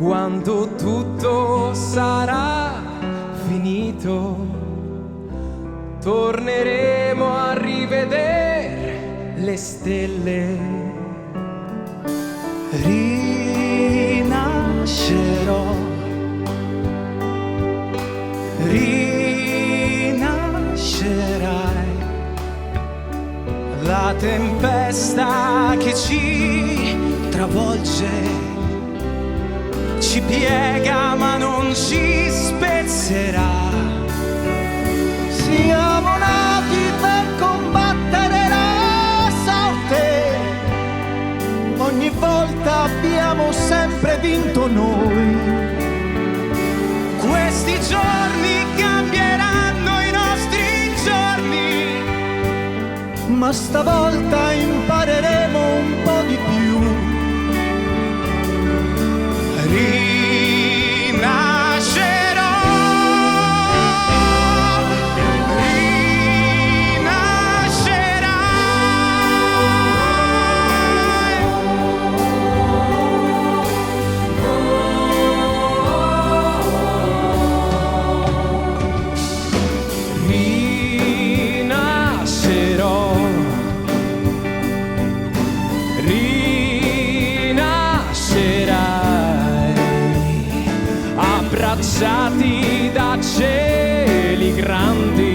Quando tutto sarà finito, torneremo a rivedere le stelle. Rinascerò, rinascerai. La tempesta che ci travolge ci piega ma non ci spezzerà. Siamo nati per combattere la sorte, ogni volta abbiamo sempre vinto noi. Questi giorni cambieranno i nostri giorni, ma stavolta impareremo un po' di più. Rinascerò, rinascerai. Rinascerò, rinascerai, abbracciati da cieli grandi.